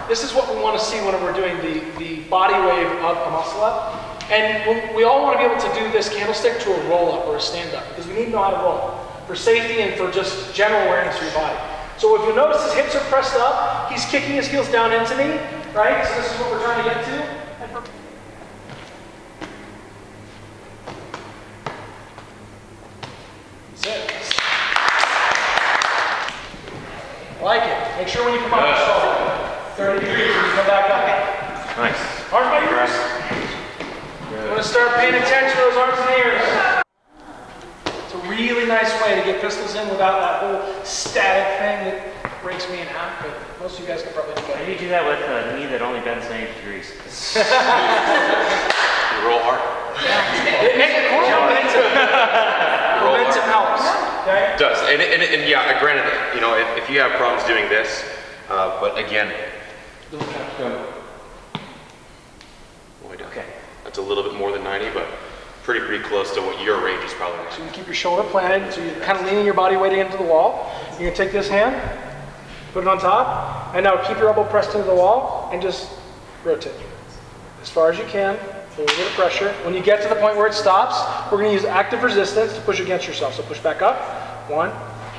This is what we want to see when we're doing the body wave of a muscle up. And we all want to be able to do this candlestick to a roll up or a stand up because we need to know how to roll for safety and for just general awareness of your body. So if you notice his hips are pressed up, he's kicking his heels down into me, right? So this is what we're trying to get to. That's it. I like it. Make sure when you come up, you stall 30 degrees when you come back up. Nice. Arms by ears. I'm going to start paying attention to those arms and ears. It's a really nice way to get pistols in without that whole static thing that breaks me in half, but most of you guys can probably do that. How do you do that with a knee that only bends 90 degrees? You roll hard. Jump into it. Momentum helps. Okay? It does. And yeah, granted, you know, if you have problems doing this, but again, okay. That's a little bit more than 90, but pretty close to what your range is probably. So you keep your shoulder planted, so you're kind of leaning your body weight into the wall. You're going to take this hand, put it on top, and now keep your elbow pressed into the wall and just rotate. As far as you can, a little bit of pressure. When you get to the point where it stops, we're going to use active resistance to push against yourself. So push back up. 1,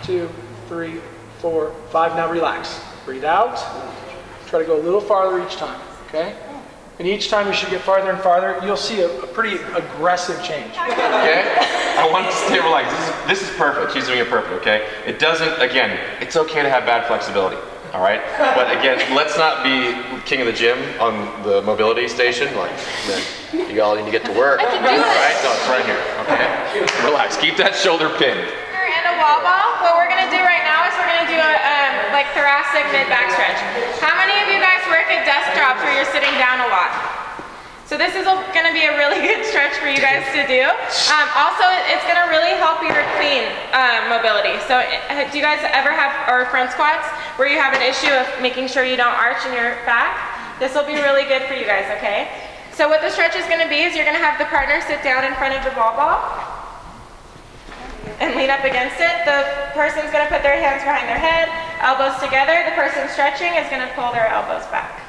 2, 3, 4, 5. Now relax. Breathe out. Try to go a little farther each time, okay? And each time you should get farther and farther. You'll see a pretty aggressive change. Okay? I want to stay relaxed. This is perfect. She's doing it perfect, okay? It doesn't, again, it's okay to have bad flexibility, all right? But again, let's not be king of the gym on the mobility station. Like, man, you all need to get to work. I can do it. Right? No, it's right here, okay? Relax. Keep that shoulder pinned. And a wall ball. What we're going to do right now is we're going to do a like thoracic mid-back stretch. How many of you guys work at desk jobs where you're sitting down a lot? So this is going to be a really good stretch for you guys to do. Also, it's going to really help your clean mobility. So do you guys ever have, or front squats, where you have an issue of making sure you don't arch in your back? This will be really good for you guys, okay? So what the stretch is going to be is you're going to have the partner sit down in front of the wall ball and lean up against it. The person's going to put their hands behind their head, elbows together. The person stretching is going to pull their elbows back.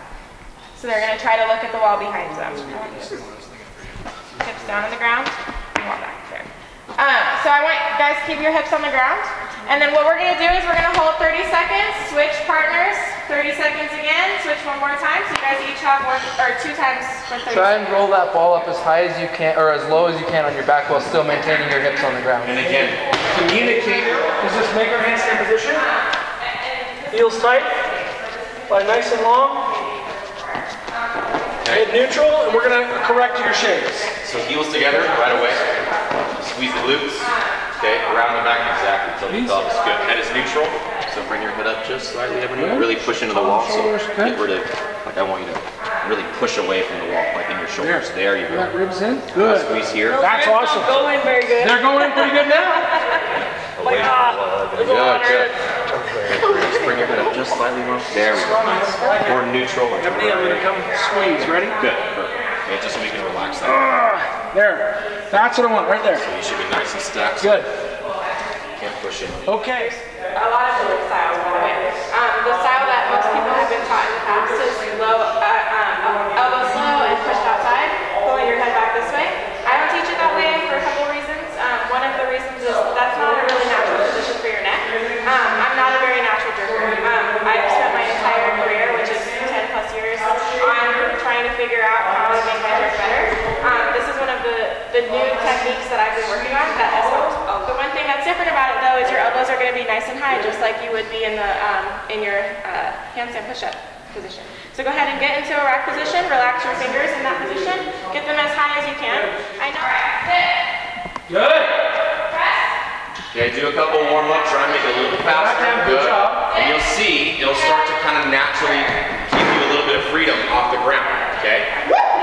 So they're going to try to look at the wall behind them. Hips down on the ground, and wall back there. So I want you guys to keep your hips on the ground. And then what we're going to do is we're going to hold 30 seconds, switch partners, 30 seconds again, switch one more time. So you guys each have one, or 2 times for 30 Try and seconds. roll that ball up as high as you can, or as low as you can on your back while still maintaining your hips on the ground. And again, communicate. Is just make our handstand position. Heels tight. Lie nice and long. Head neutral, and we're going to correct your shapes. So heels together right away. Squeeze the glutes. Okay, around the back, exactly. Until the pelvis. Good. Head is neutral. So bring your head up just slightly, Ebony. Really push into the wall. So get rid of, like I want you to really push away from the wall, like in your shoulders. There you go. Got ribs in? Good. Squeeze here. That's awesome. They're going very good. They're going in pretty good now. Away from the wall. Good. Just bring your head up just slightly more. There we go. More neutral. Like Ebony, I'm going to come squeeze. Ready? Good. Perfect. Okay, just so we can relax that. There. That's what I want, right there. So you should be nice and stacked. Good. Can't push in. Okay. A lot of different styles, by the way. The style that most people have been taught in the past is low, elbows low and pushed outside, pulling your head back this way. I don't teach it that way for a couple reasons. One of the reasons is that's not a really natural position for your neck. I'm not a very natural jerker. I've spent my entire career, which is 10+ years, on trying to figure out how to make my jerk better. This is one of the new techniques that I've been working on that has helped. The one thing that's different about it though is your elbows are going to be nice and high, just like you would be in your handstand push-up position. So go ahead and get into a rack position, relax your fingers in that position, get them as high as you can. I know. Sit. Good. Press. Okay, do a couple warm-ups, try and make it a little faster. Good job. And you'll see, it'll start to kind of naturally give you a little bit of freedom off the ground, okay?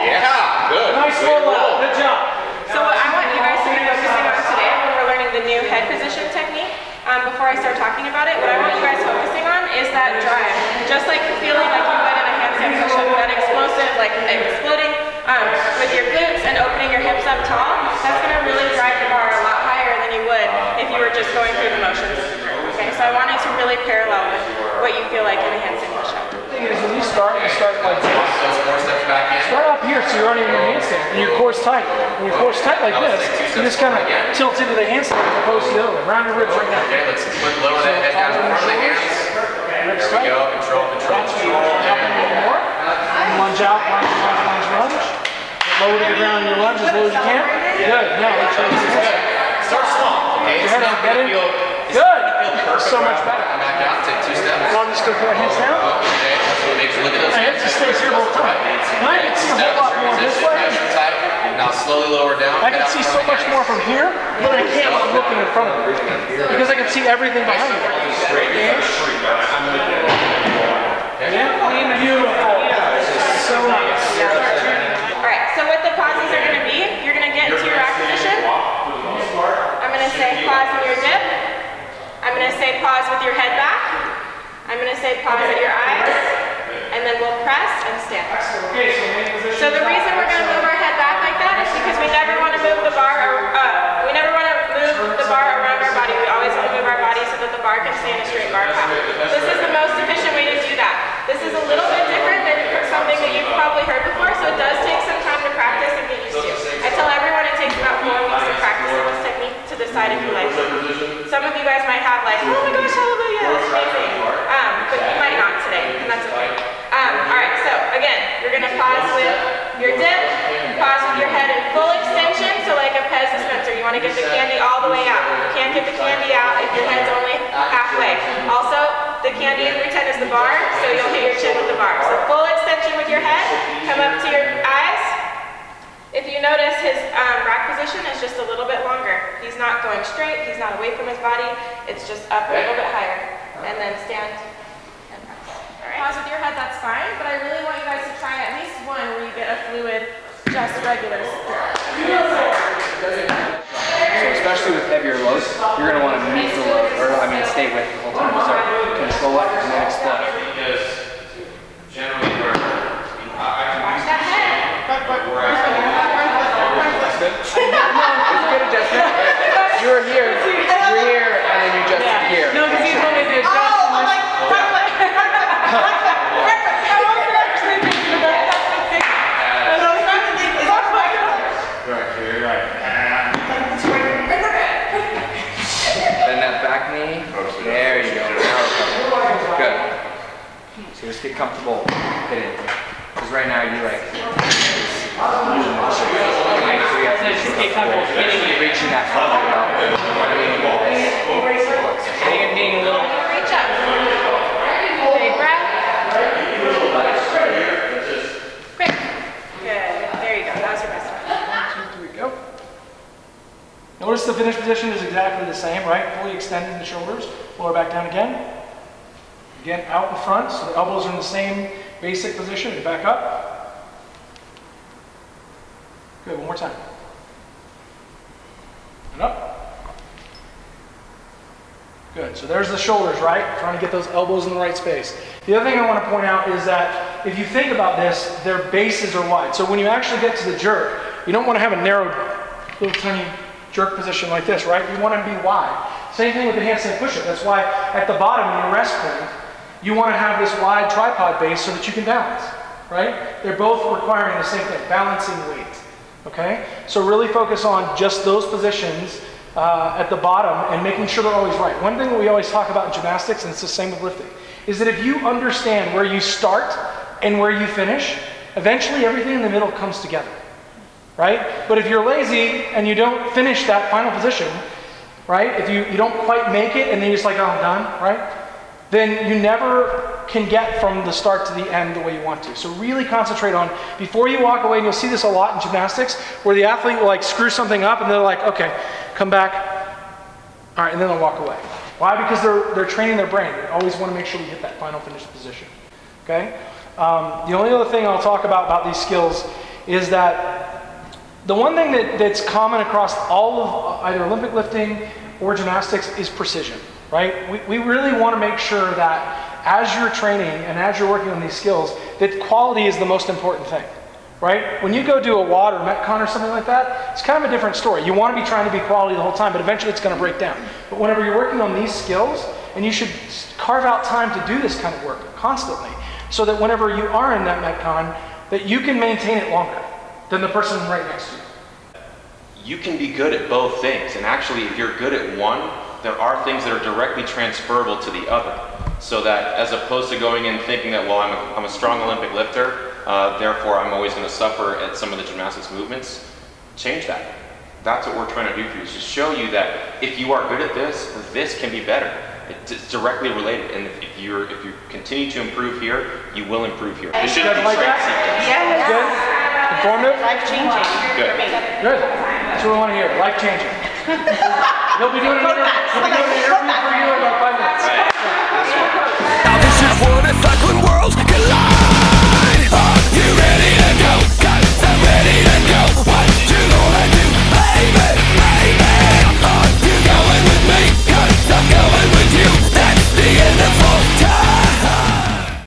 Yeah, good. Nice roll out. Good job. So what I want you guys to be focusing on today when we're learning the new head position technique, before I start talking about it, what I want you guys focusing on is that drive. Just like feeling like you would in a handstand push-up, that explosive, like exploding with your glutes and opening your hips up tall, that's going to really drive the bar a lot higher than you would if you were just going through the motions. Okay, so I want it to really parallel with what you feel like in a handstand push-up. The thing is, when you start, so you're running in your handstand, and your core's tight. When your core's tight like this, you just kind of tilt into the handstand as opposed to the other way. Round your ribs right now. Okay, let's lower that head down in front of the hands. There we go, control. Lunge out, lunge. Lower to the ground in your lunge as low as you can. Good. Now let's try this again. Start small, okay? Your head on get it. Good. So much better. Back out, take 2 steps. Now I'm just going to put my hands down. Okay, so make sure, look at those My head just stays here the whole time. Now I can see a whole lot more this way. Now slowly lower down. I can see so much more from here, but I can't when I'm looking in front of me. Because I can see everything behind me. Beautiful. So nice. Alright, so what the pauses are going to be, you're going to get into your rack position. I'm going to say pause in your dip. I'm going to say pause with your head back. I'm going to say pause at your eyes. And then we'll press and stand. So the reason we're going to move our head back like that is because we never want to move the bar, around our body. We always want to move our body so that the bar can stay in a straight bar path. This is the most efficient way to do that. This is a little bit different than something that you've probably heard before, so it does take some time to practice and get used to. I tell everyone it takes about 4 weeks to practice this technique to decide if you like it. Some of you guys might have like, oh my gosh, hallelujah, that's amazing. But you might not today, and that's okay. Alright, so again, you're going to pause with your dip, pause with your head in full extension, so like a Pez dispenser. You want to get the candy all the way out. You can't get the candy out if your head's only halfway. Also, the candy pretend is the bar, so you'll hit your chin with the bar. So full extension with your head, come up to your eyes. If you notice, his rack position is just a little bit longer. He's not going straight, he's not away from his body, it's just up a little bit higher. And then stand and press. All right. Pause with your head, that's fine, but I really want you guys to try at least one where you get a fluid, just regular. So especially with heavier loads, you're going to want to meet the load, or stay with it the whole time. So control it and then explode. Watch that head. It's a good adjustment. You're here, and then you just here. No, because he's only the adjustment. Bend that back knee. There you go. Now we're coming. Good. So just get comfortable hitting. Because right now you like reaching that front leg out. And being a little. Reach up. Big breath. Quick. Good. There you go. That was your best one. 1, 2, 3, go. Notice the finish position is exactly the same, right? Fully extending the shoulders, lower back down again. Again, out in front, so the elbows are in the same basic position, and back up. Good, one more time. And up. Good, so there's the shoulders, right? Trying to get those elbows in the right space. The other thing I want to point out is that if you think about this, their bases are wide. So when you actually get to the jerk, you don't want to have a narrow, little tiny jerk position like this, right? You want to be wide. Same thing with the handstand push-up. That's why at the bottom in your rest point, you want to have this wide tripod base so that you can balance, right? They're both requiring the same thing, balancing weight, okay? So really focus on just those positions at the bottom and making sure they're always right. One thing that we always talk about in gymnastics, and it's the same with lifting, is that if you understand where you start and where you finish, eventually everything in the middle comes together, right? But if you're lazy and you don't finish that final position, right? If you don't quite make it and then you're just like, oh, I'm done, right? Then you never can get from the start to the end the way you want to. So really concentrate on, before you walk away, and you'll see this a lot in gymnastics, where the athlete will like screw something up and they're like, okay, come back, all right, and then they'll walk away. Why? Because they're training their brain. They always want to make sure we hit that final finish position, okay? The only other thing I'll talk about these skills is that the one thing that's common across all of either Olympic lifting or gymnastics is precision, right? We really want to make sure that as you're training and as you're working on these skills, that quality is the most important thing, right? When you go do a WOD or Metcon or something like that, it's kind of a different story. You want to be trying to be quality the whole time, but eventually it's going to break down. But whenever you're working on these skills, and you should carve out time to do this kind of work constantly, so that whenever you are in that Metcon, that you can maintain it longer, than the person right next to you. You can be good at both things, and actually if you're good at one, there are things that are directly transferable to the other. So that as opposed to going in thinking that, well, I'm a strong Olympic lifter, therefore I'm always going to suffer at some of the gymnastics movements, change that. That's what we're trying to do for you, is just show you that if you are good at this, this can be better. It's directly related, and if you continue to improve here, you will improve here. It shouldn't be like that? Yeah. Good? Informative? Life-changing Good. for me. Good. That's what we want to hear. Life-changing. He'll be doing an interview for you in about 5 minutes. Right.